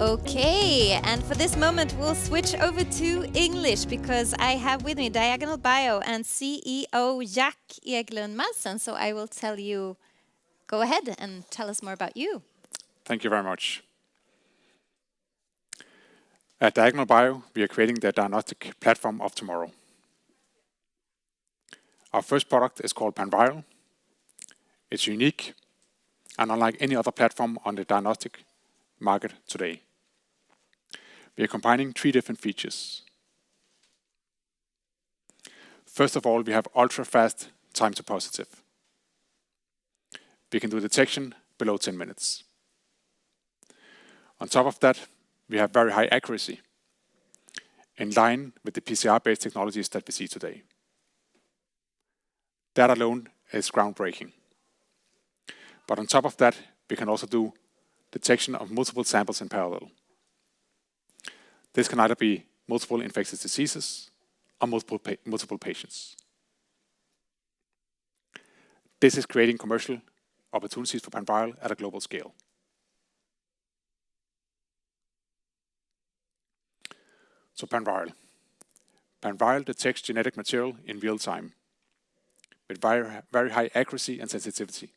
Okay, and for this moment we'll switch over to English because I have with me Diagonal Bio and CEO Jack Egelund Madsen. So I will tell you, go ahead and tell us more about you. Thank you very much. At Diagonal Bio, we are creating the diagnostic platform of tomorrow. Our first product is called Panorama. It's unique and unlike any other platform on the diagnostic market today. We are combining 3 different features. First of all, we have ultra-fast time to positive. We can do detection below 10 minutes. On top of that, we have very high accuracy, in line with the PCR-based technologies that we see today. That alone is groundbreaking. But on top of that, we can also do detection of multiple samples in parallel. This can either be multiple infectious diseases or multiple patients. This is creating commercial opportunities for Panorama at a global scale. So Panorama detects genetic material in real time with very high accuracy and sensitivity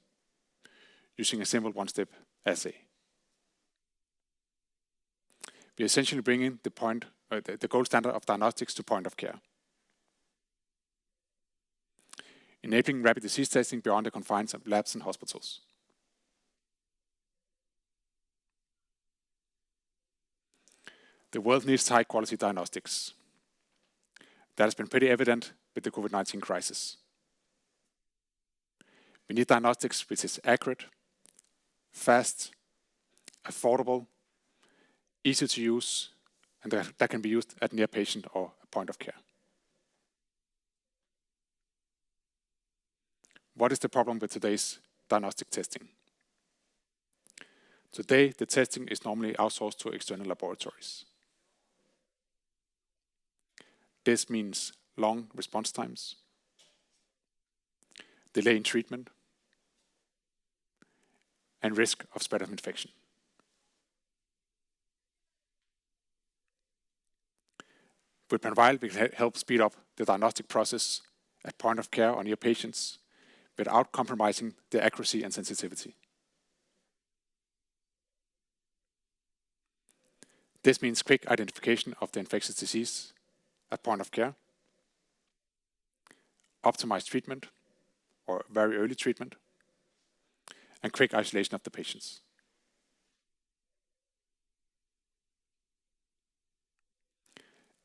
using a simple one-step assay. We are essentially bringing the gold standard of diagnostics to point of care, enabling rapid disease testing beyond the confines of labs and hospitals. The world needs high-quality diagnostics. That has been pretty evident with the COVID-19 crisis. We need diagnostics which is accurate, fast, affordable, easy to use, and that can be used at near patient or point of care. What is the problem with today's diagnostic testing? Today, the testing is normally outsourced to external laboratories. This means long response times, delay in treatment, and risk of spread of infection. With Panorama, we can help speed up the diagnostic process at point of care on near patients without compromising the accuracy and sensitivity. This means quick identification of the infectious disease at point of care, optimized treatment or very early treatment, and quick isolation of the patients.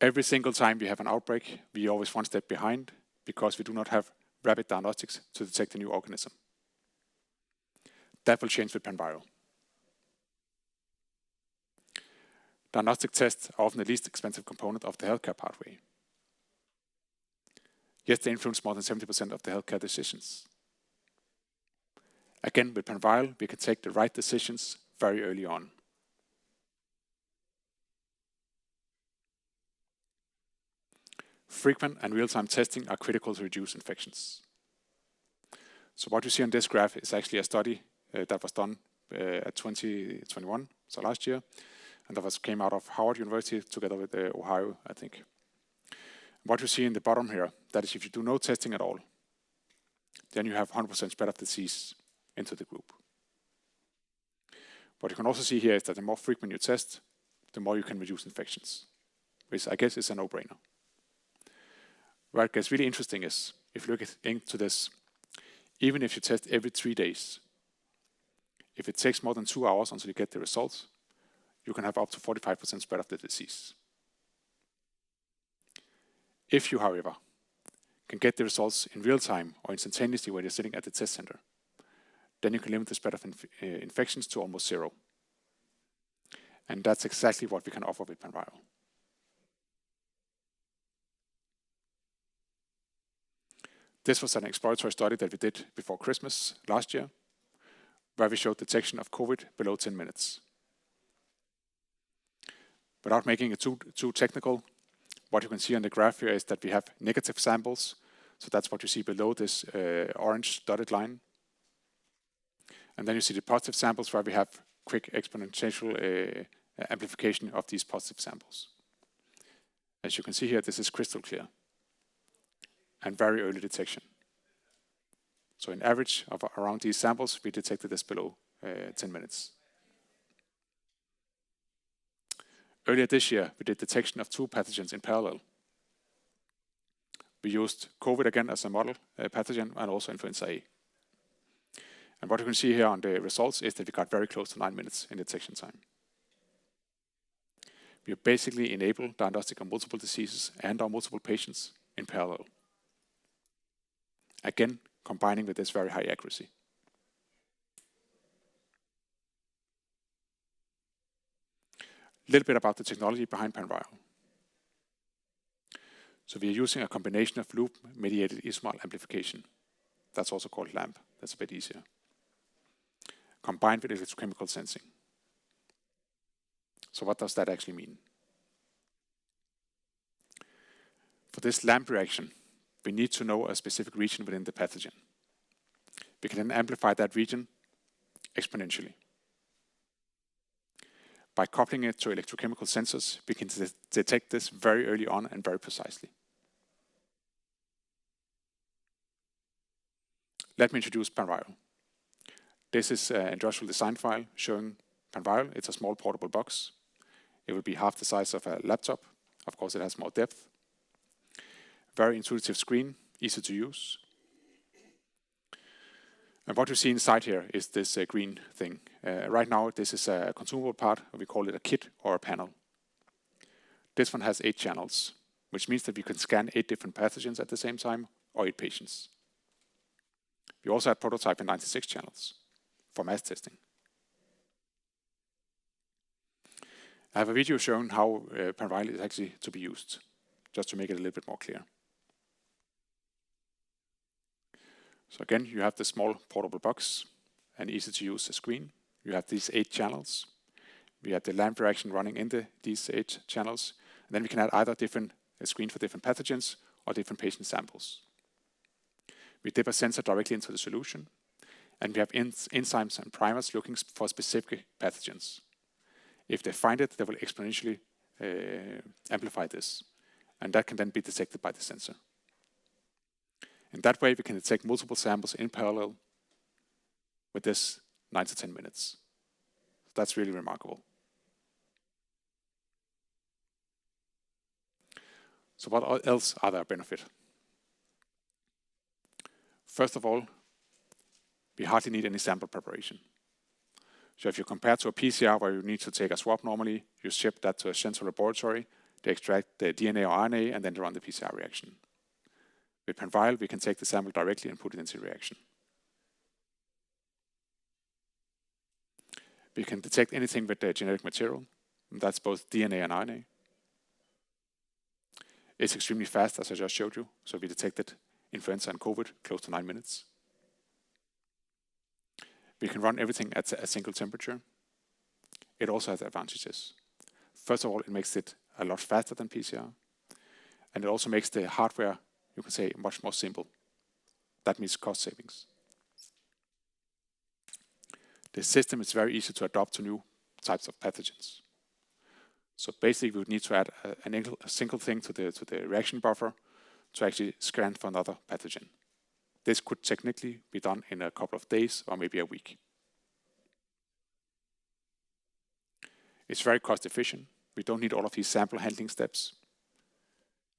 Every single time we have an outbreak, we are always one step behind because we do not have rapid diagnostics to detect a new organism. That will change with Panorama. Diagnostic tests are often the least expensive component of the healthcare pathway. Yet they influence more than 70% of the healthcare decisions. Again, with Panorama, we can take the right decisions very early on. Frequent and real-time testing are critical to reduce infections. So what you see on this graph is actually a study that was done at 2021, so last year, and that came out of Howard University together with Ohio, I think. What you see in the bottom here, that is if you do no testing at all, then you have 100% spread of disease into the group. What you can also see here is that the more frequent you test, the more you can reduce infections, which I guess is a no-brainer. Where it gets really interesting is, if you look into this, even if you test every 3 days, if it takes more than 2 hours until you get the results, you can have up to 45% spread of the disease. If you, however, can get the results in real time or instantaneously when you're sitting at the test center, then you can limit the spread of infections to almost 0. And that's exactly what we can offer with Panorama. This was an exploratory study that we did before Christmas last year, where we showed detection of COVID below 10 minutes. Without making it too technical, what you can see on the graph here is that we have negative samples. So that's what you see below this orange dotted line. And then you see the positive samples where we have quick exponential amplification of these positive samples. As you can see here, this is crystal clear and very early detection. So in average of around these samples, we detected this below 10 minutes. Earlier this year, we did detection of 2 pathogens in parallel. We used COVID again as a model pathogen and also influenza A. And what you can see here on the results is that we got very close to 9 minutes in detection time. We basically enable diagnostic of multiple diseases and/or multiple patients in parallel. Again, combining with this very high accuracy. A little bit about the technology behind Panorama. So we are using a combination of loop-mediated isomal amplification. That's also called LAMP. That's a bit easier. Combined with electrochemical sensing. So what does that actually mean? For this LAMP reaction, we need to know a specific region within the pathogen. We can then amplify that region exponentially. By coupling it to electrochemical sensors, we can detect this very early on and very precisely. Let me introduce Panorama. This is an industrial design file showing Panorama. It's a small portable box. It will be half the size of a laptop. Of course, it has more depth. Very intuitive screen, easy to use. And what you see inside here is this green thing. Right now, this is a consumable part. We call it a kit or a panel. This one has 8 channels, which means that we can scan 8 different pathogens at the same time, or 8 patients. We also have prototype in 96 channels for mass testing. I have a video showing how Panorama is actually to be used, just to make it a little bit more clear. So again, you have the small portable box and easy to use screen. You have these 8 channels. We have the LAMP reaction running in these 8 channels. And then we can add either different screens for different pathogens or different patient samples. We dip a sensor directly into the solution. And we have enzymes and primers looking for specific pathogens. If they find it, they will exponentially amplify this. And that can then be detected by the sensor. In that way, we can detect multiple samples in parallel with this 9 to 10 minutes. That's really remarkable. So what else are there benefit? First of all, we hardly need any sample preparation. So if you compare to a PCR where you need to take a swab normally, you ship that to a central laboratory, they extract the DNA or RNA, and then they run the PCR reaction. With Panorama, we can take the sample directly and put it into the reaction. We can detect anything with the genetic material. And that's both DNA and RNA. It's extremely fast, as I just showed you. So we detected influenza and COVID close to 9 minutes. We can run everything at a single temperature. It also has advantages. First of all, it makes it a lot faster than PCR. And it also makes the hardware, you can say, much more simple. That means cost savings. The system is very easy to adopt to new types of pathogens. So basically, we would need to add a single thing to the reaction buffer to actually scan for another pathogen. This could technically be done in a couple of days or maybe a week. It's very cost efficient. We don't need all of these sample handling steps.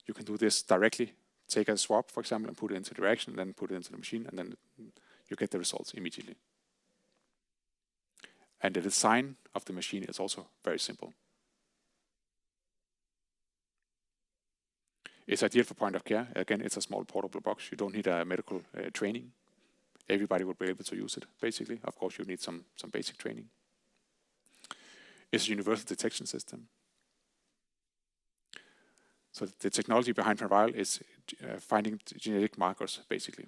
You can do this directly. Take a swab, for example, and put it into the reaction, and then put it into the machine, and then you get the results immediately. And the design of the machine is also very simple. It's ideal for point of care. Again, it's a small portable box. You don't need a medical training. Everybody will be able to use it, basically. Of course, you need some basic training. It's a universal detection system. So the technology behind Panorama is finding genetic markers, basically.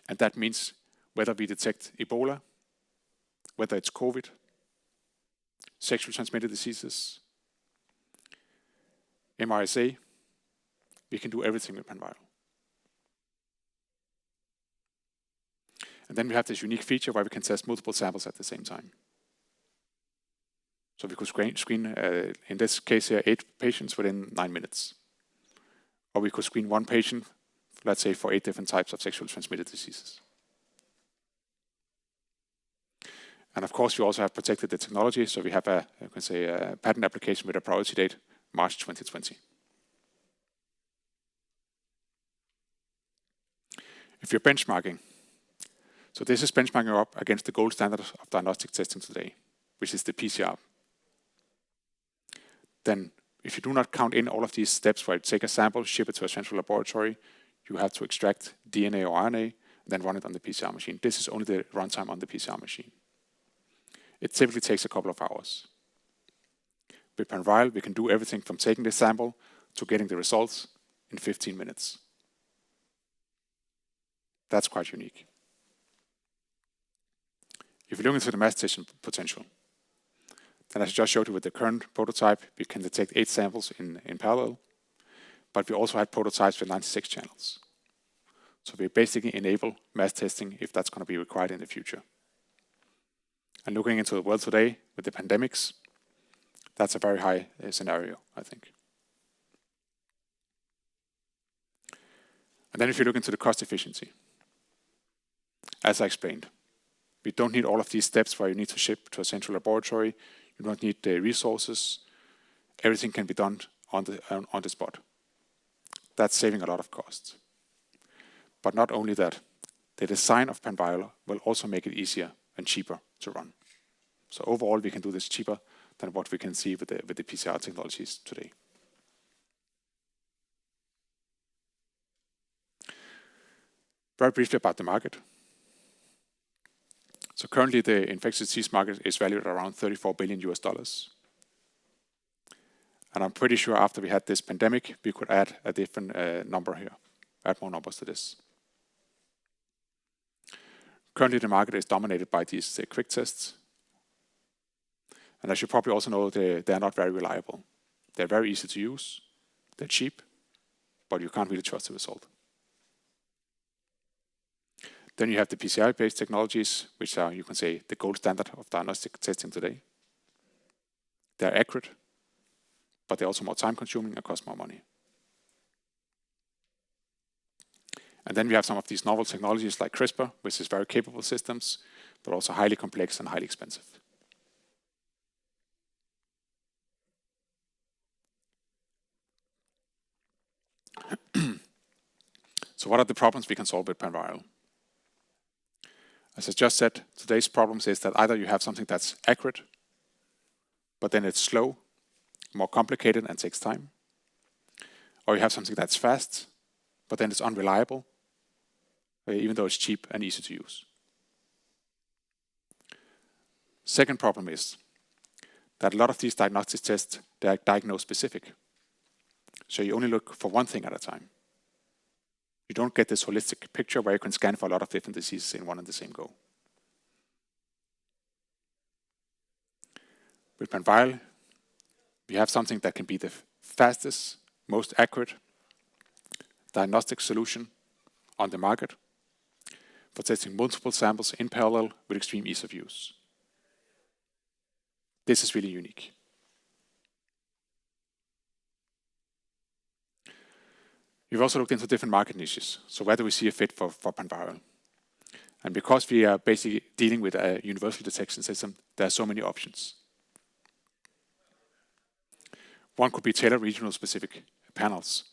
And that means whether we detect Ebola, whether it's COVID, sexually transmitted diseases, MRSA, we can do everything with Panviral. And then we have this unique feature where we can test multiple samples at the same time. So we could screen in this case here, 8 patients within 9 minutes. Or we could screen 1 patient, let's say, for 8 different types of sexually transmitted diseases. And of course, we also have protected the technology. So we have a patent application with a priority date, March 2020. If you're benchmarking, so this is benchmarking up against the gold standard of diagnostic testing today, which is the PCR. Then, if you do not count in all of these steps where you take a sample, ship it to a central laboratory, you have to extract DNA or RNA, then run it on the PCR machine. This is only the runtime on the PCR machine. It typically takes a couple of hours. With Panviral, we can do everything from taking the sample to getting the results in 15 minutes. That's quite unique. If you look into the mass detection potential, then as I just showed you with the current prototype, we can detect 8 samples in parallel, but we also had prototypes with 96 channels. So we basically enable mass testing if that's going to be required in the future. And looking into the world today with the pandemics, that's a very high scenario, I think. And then if you look into the cost efficiency, as I explained, we don't need all of these steps where you need to ship to a central laboratory. You don't need the resources. Everything can be done on the spot. That's saving a lot of costs. But not only that, the design of Panviral will also make it easier and cheaper to run. So overall, we can do this cheaper than what we can see with the PCR technologies today. Very briefly about the market. So currently, the infectious disease market is valued at around $34 billion. And I'm pretty sure after we had this pandemic, we could add a different number here, add more numbers to this. Currently, the market is dominated by these quick tests. And as you probably also know, they are not very reliable. They're very easy to use, they're cheap, but you can't really trust the result. Then you have the PCR-based technologies, which are, you can say, the gold standard of diagnostic testing today. They're accurate, but they're also more time-consuming and cost more money. And then we have some of these novel technologies like CRISPR, which is very capable systems, but also highly complex and highly expensive. So what are the problems we can solve with Panviral? As I just said, today's problem is that either you have something that's accurate, but then it's slow, more complicated and takes time, or you have something that's fast, but then it's unreliable, even though it's cheap and easy to use. Second problem is that a lot of these diagnostic tests, they are diagnosis specific. So you only look for one thing at a time. You don't get this holistic picture where you can scan for a lot of different diseases in one and the same go. With Panviral, we have something that can be the fastest, most accurate diagnostic solution on the market for testing multiple samples in parallel with extreme ease of use. This is really unique. We've also looked into different market niches. So where do we see a fit for Panviral? And because we are basically dealing with a universal detection system, there are so many options. One could be tailored regional specific panels.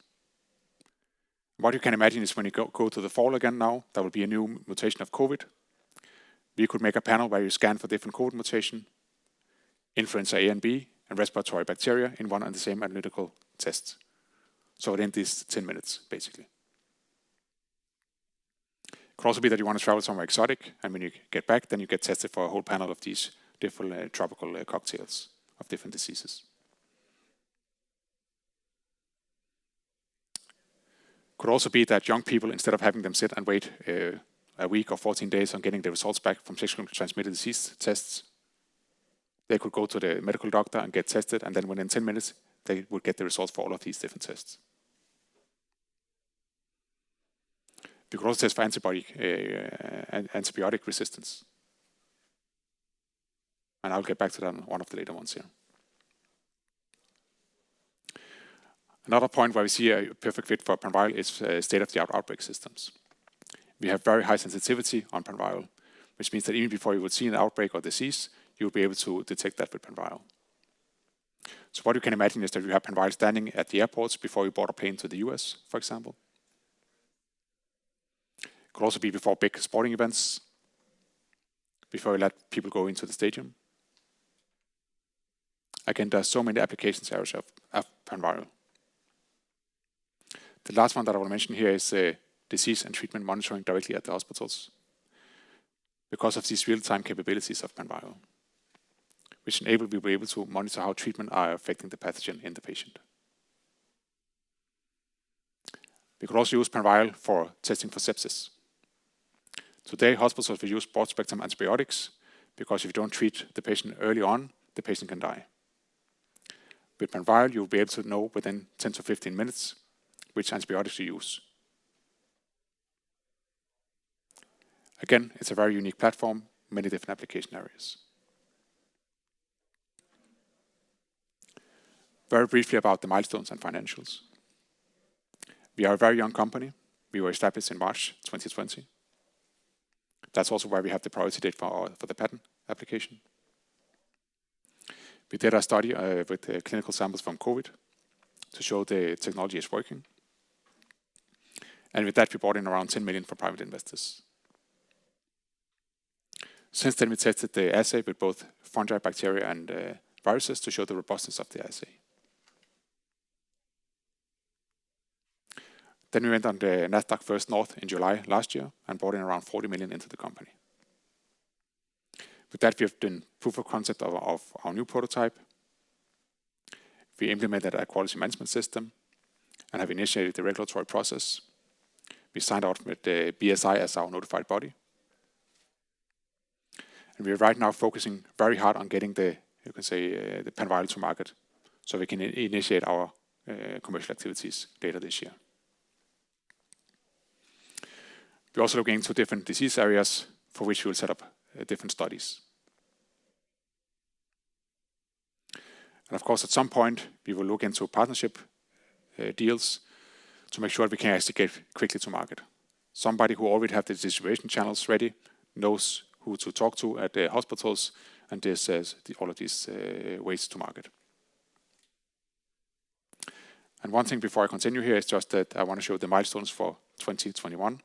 What you can imagine is when you go to the fall again now, there will be a new mutation of COVID. We could make a panel where you scan for different COVID mutation, influenza A and B, and respiratory bacteria in one and the same analytical test. So within these 10 minutes, basically. It could also be that you want to travel somewhere exotic, and when you get back, then you get tested for a whole panel of these different tropical cocktails of different diseases. Could also be that young people, instead of having them sit and wait a week or 14 days on getting the results back from sexually transmitted disease tests, they could go to the medical doctor and get tested, and then within 10 minutes, they would get the results for all of these different tests. We could also test for antibiotic resistance. And I'll get back to that on one of the later ones here. Another point where we see a perfect fit for Panviral is state-of-the-art outbreak systems. We have very high sensitivity on Panviral, which means that even before you would see an outbreak or disease, you will be able to detect that with Panviral. So what you can imagine is that you have Panviral standing at the airports before you board a plane to the US, for example. It could also be before big sporting events, before you let people go into the stadium. Again, there are so many applications areas of Panviral. The last one that I want to mention here is disease and treatment monitoring directly at the hospitals, because of these real-time capabilities of Panviral, which enable you to be able to monitor how treatment are affecting the pathogen in the patient. We could also use Panviral for testing for sepsis. Today, hospitals will use broad-spectrum antibiotics because if you don't treat the patient early on, the patient can die. With Panviral, you'll be able to know within 10 to 15 minutes which antibiotics to use. Again, it's a very unique platform, many different application areas. Very briefly about the Milestones and Financials. We are a very young company. We were established in March 2020. That's also why we have the priority date for the patent application. We did a study with clinical samples from COVID to show the technology is working. And with that, we brought in around 10 million for private investors. Since then, we tested the assay with both fungi, bacteria, and viruses to show the robustness of the assay. Then we went on the Nasdaq First North in July last year and brought in around 40 million into the company. With that, we have done proof of concept of our new prototype. We implemented a quality management system and have initiated the regulatory process. We signed out with the BSI as our notified body. And we are right now focusing very hard on getting the Panviral to market so we can initiate our commercial activities later this year. We're also looking into different disease areas for which we will set up different studies. And of course, at some point, we will look into partnership deals to make sure that we can actually get quickly to market. Somebody who already have the distribution channels ready, knows who to talk to at the hospitals, and this all of these ways to market. And one thing before I continue here is just that I want to show the milestones for 2021.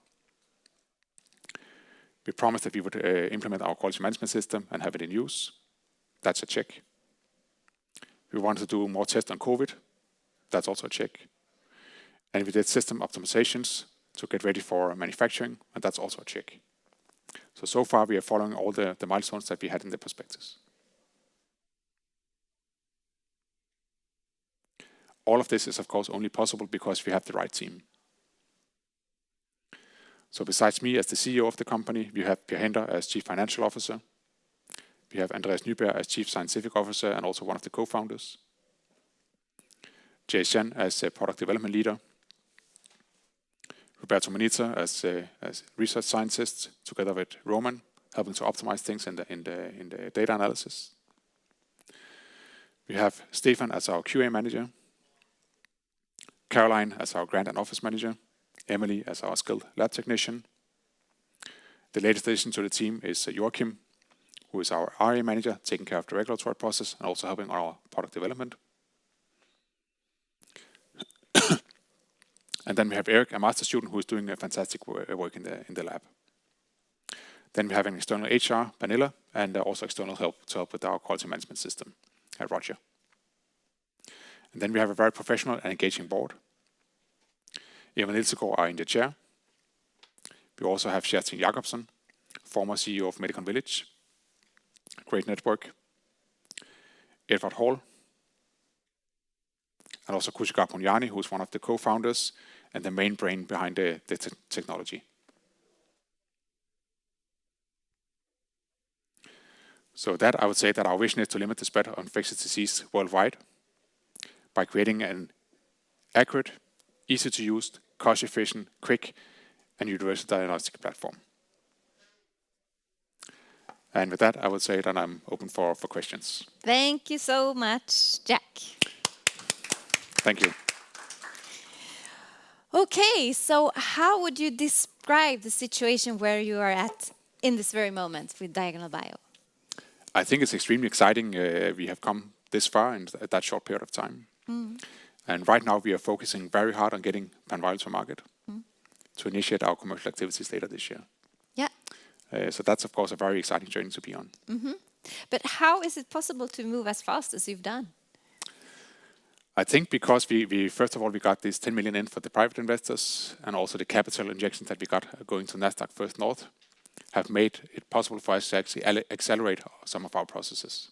We promised that we would implement our quality management system and have it in use. That's a check. We want to do more tests on COVID. That's also a check. And we did system optimizations to get ready for manufacturing, and that's also a check. So far we are following all the milestones that we had in the prospectus. All of this is of course only possible because we have the right team. So besides me as the CEO of the company, we have Per Henter as Chief Financial Officer. We have Andreas Nyberg as Chief Scientific Officer and also one of the co-founders. Jay Shen as Product Development Leader. Roberto Monita as Research Scientist, together with Roman, helping to optimize things in the data analysis. We have Stefan as our QA Manager. Caroline as our Grant and Office Manager. Emily as our skilled lab technician. The latest addition to the team is Joachim, who is our RA manager, taking care of the regulatory process and also helping our product development. And then we have Eric, a master student, who is doing a fantastic work in the lab. Then we have an external HR, Vanilla, and also external help to help with our quality management system, Roger. And then we have a very professional and engaging board. Eva Nielsegaard are in the chair. We also have Kjerstin Jacobsen, former CEO of Medicon Village, great network. Edvard Hall, and also Kushikar Punyani, who is one of the co-founders and the main brain behind the technology. So that I would say that our vision is to limit the spread of infectious disease worldwide. by creating an accurate, easy to use, cost efficient, quick, and universal diagnostic platform. And with that, I would say that I'm open for questions. Thank you so much, Jack. Thank you. Okay, so how would you describe the situation where you are at in this very moment with Diagonal Bio? I think it's extremely exciting. We have come this far in that short period of time. And right now we are focusing very hard on getting Panorama to market to initiate our commercial activities later this year. Yeah. So that's, of course, a very exciting journey to be on. But how is it possible to move as fast as you've done? I think because we first of all, we got this 10 million in for the private investors, and also the capital injections that we got going to Nasdaq First North have made it possible for us to actually accelerate some of our processes.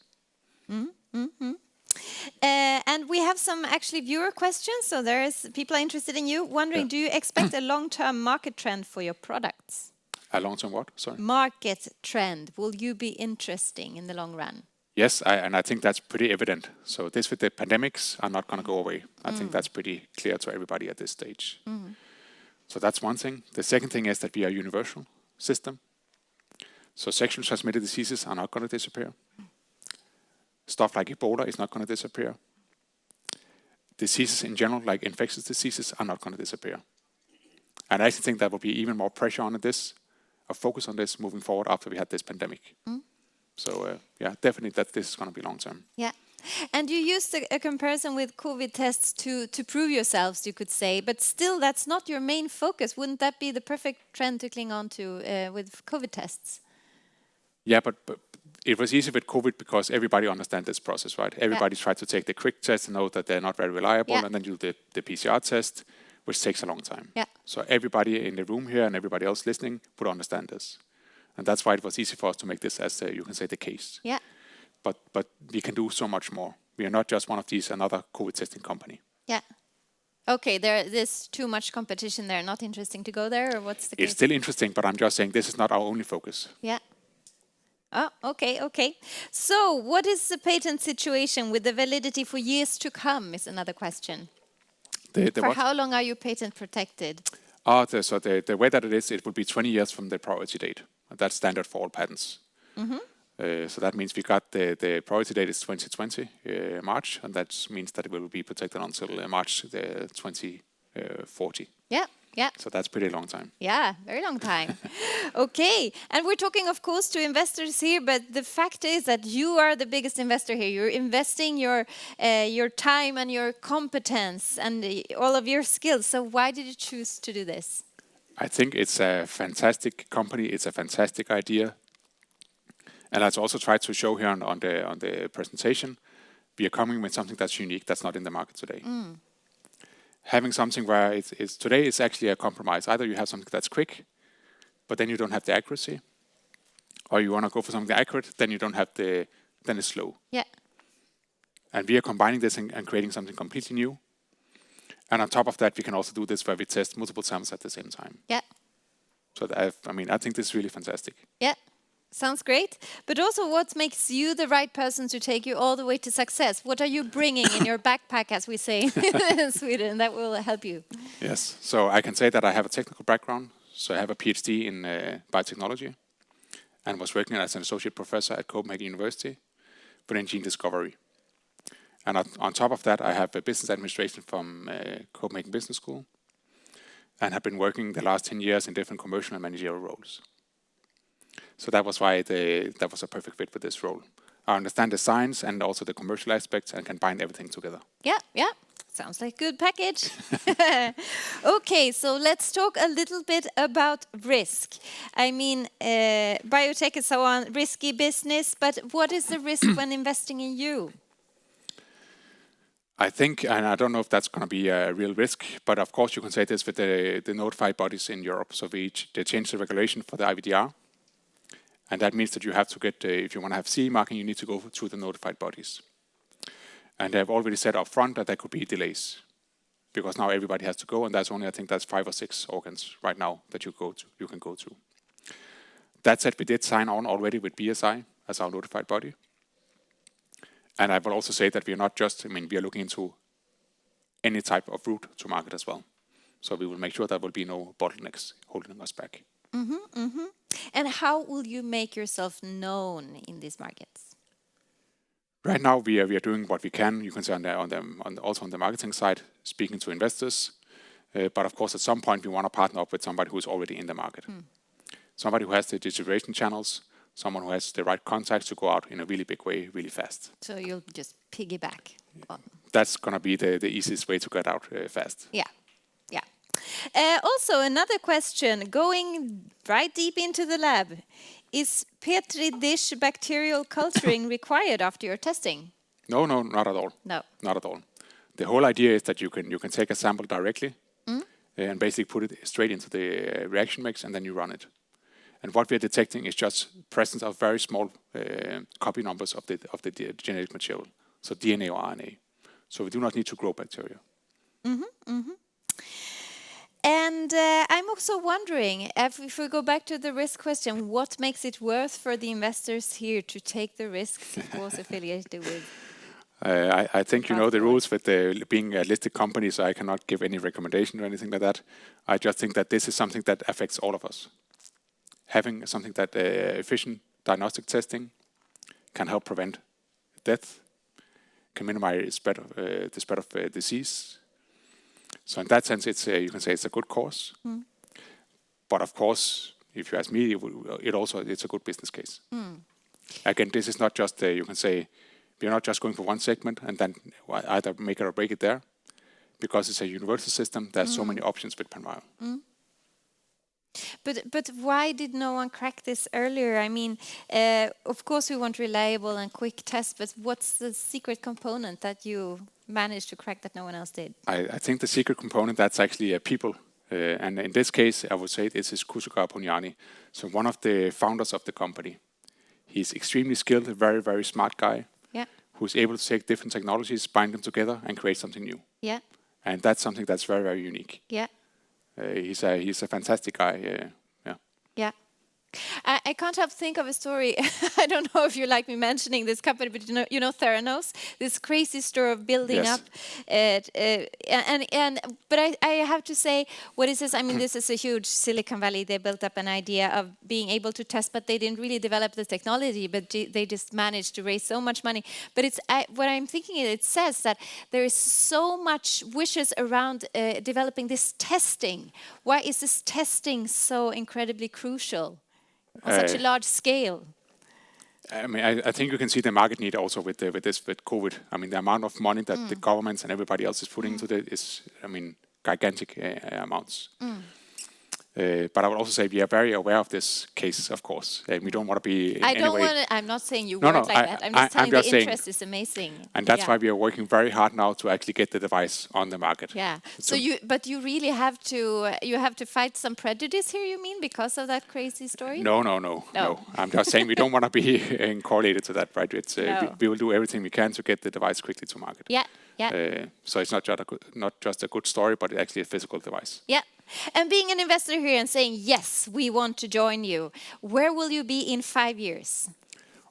And we have some actually viewer questions. So there's people are interested in you, wondering, do you expect a long-term market trend for your products? A long-term what? Sorry. Market trend. Will you be interesting in the long run? Yes, and I think that's pretty evident. So this with the pandemics are not going to go away. I think that's pretty clear to everybody at this stage. So that's one thing. The second thing is that we are a universal system. So sexually transmitted diseases are not going to disappear. Stuff like Ebola is not going to disappear. Diseases in general, like infectious diseases, are not going to disappear. And I actually think there will be even more pressure on this, a focus on this moving forward after we had this pandemic. So yeah, definitely that this is going to be long term. Yeah. And you used a comparison with COVID tests to prove yourselves, you could say, but still that's not your main focus. Wouldn't that be the perfect trend to cling on to with COVID tests? Yeah, but it was easy with COVID because everybody understands this process, right? Everybody tried to take the quick test and know that they're not very reliable, and then do the PCR test, which takes a long time. Yeah. So everybody in the room here and everybody else listening would understand this. And that's why it was easy for us to make this as, you can say, the case. Yeah. But we can do so much more. We are not just one of these, another COVID testing company. Yeah. Okay, there's too much competition there. Not interesting to go there, or what's the case? It's still interesting, but I'm just saying this is not our only focus. Yeah. Oh, okay. So what is the patent situation with the validity for years to come is another question. For what? how long are you patent protected? So the way that it is, it will be 20 years from the priority date. That's standard for all patents. So that means we got the priority date is 2020, March, and that means that it will be protected until March 2040. Yeah. So that's pretty long time. Yeah, very long time. Okay, and we're talking, of course, to investors here, but the fact is that you are the biggest investor here. You're investing your time and your competence and all of your skills. So why did you choose to do this? I think it's a fantastic company. It's a fantastic idea. And as I also tried to show here on the presentation, we are coming with something that's unique, that's not in the market today. Having something where it's today is actually a compromise. Either you have something that's quick, but then you don't have the accuracy, or you want to go for something accurate, then you don't have then it's slow. Yeah. And we are combining this and creating something completely new. And on top of that, we can also do this where we test multiple samples at the same time. Yeah. So I think this is really fantastic. Yeah. Sounds great. But also, what makes you the right person to take you all the way to success? What are you bringing in your backpack, as we say in Sweden, that will help you? Yes. So I can say that I have a technical background. So I have a PhD in biotechnology and was working as an associate professor at Copenhagen University, but in gene discovery. And on top of that, I have a business administration from Copenhagen Business School and have been working the last 10 years in different commercial and managerial roles. So that was why that was a perfect fit for this role. I understand the science and also the commercial aspects and can bind everything together. Yeah. Sounds like a good package. Okay, so let's talk a little bit about risk. I mean, biotech and so on, risky business, but what is the risk when investing in you? I think, and I don't know if that's going to be a real risk, but of course you can say this with the notified bodies in Europe. So they changed the regulation for the IVDR. And that means that you have to get, if you want to have CE marking, you need to go through the notified bodies. And they've already said up front that there could be delays because now everybody has to go, and that's only, I think that's 5 or 6 organs right now that you can go to. That said, we did sign on already with BSI as our notified body. And I will also say that we are not just, we are looking into any type of route to market as well. So we will make sure there will be no bottlenecks holding us back. And how will you make yourself known in these markets? Right now, we are doing what we can. You can say also on the marketing side, speaking to investors. But of course, at some point, we want to partner up with somebody who is already in the market. Somebody who has the distribution channels, someone who has the right contacts to go out in a really big way, really fast. So you'll just piggyback on. That's going to be the easiest way to get out fast. Yeah. Also, another question, going right deep into the lab. Is Petri dish bacterial culturing required after your testing? No, not at all. No. Not at all. The whole idea is that you can take a sample directly and basically put it straight into the reaction mix, and then you run it. And what we're detecting is just presence of very small copy numbers of the genetic material, so DNA or RNA. So we do not need to grow bacteria. And I'm also wondering, if we go back to the risk question, what makes it worth for the investors here to take the risks it was affiliated with? I think you know the rules with being a listed company, so I cannot give any recommendation or anything like that. I just think that this is something that affects all of us. Having something that efficient diagnostic testing can help prevent death, can minimize the spread of disease. So in that sense, it's you can say it's a good cause. But of course, if you ask me, it's a good business case. Again, this is not just you can say we're not just going for one segment and then either make it or break it there, because it's a universal system. There's so many options with Panorama. But why did no one crack this earlier? I mean, of course we want reliable and quick tests, but what's the secret component that you managed to crack that no one else did? I think the secret component, that's actually people. And in this case, I would say this is Kusuka Punyani. So one of the founders of the company. He's extremely skilled, a very, very smart guy. Yeah. Who's able to take different technologies, bind them together, and create something new. Yeah. And that's something that's very, very unique. Yeah. He's a fantastic guy. Yeah. I can't help think of a story. I don't know if you like me mentioning this company, but you know Theranos, this crazy story of building up. But I have to say, what is this? I mean, this is a huge Silicon Valley. They built up an idea of being able to test, but they didn't really develop the technology. But they just managed to raise so much money. But what I'm thinking is, it says that there is so much wishes around developing this testing. Why is this testing so incredibly crucial? On such a large scale. I mean, I think you can see the market need also with COVID. I mean, the amount of money that the governments and everybody else is putting into it is, I mean, gigantic amounts. But I would also say we are very aware of this case, of course. We don't want to be in any way... I'm not saying you work like that. I'm just telling the interest is amazing. And that's why we are working very hard now to actually get the device on the market. Yeah. So but you really have to fight some prejudice here, you mean, because of that crazy story? No. I'm just saying we don't want to be correlated to that, right? It's we will do everything we can to get the device quickly to market. Yeah. So it's not just a good story, but actually a physical device. Yeah. And being an investor here and saying, yes, we want to join you, where will you be in 5 years?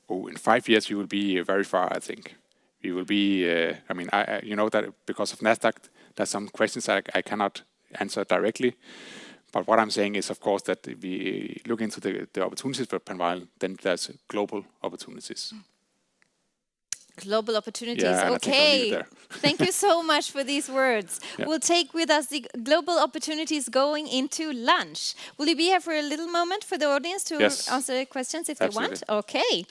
Oh, in 5 years, you will be very far, I think. We will be, I mean, you know that because of NASDAQ, there's some questions I cannot answer directly. But what I'm saying is, of course, that we look into the opportunities for Panorama, then there's global opportunities. Global opportunities. Yeah, okay. Thank you so much for these words. Yeah. We'll take with us the global opportunities going into lunch. Will you be here for a little moment for the audience to answer questions if they want? Okay.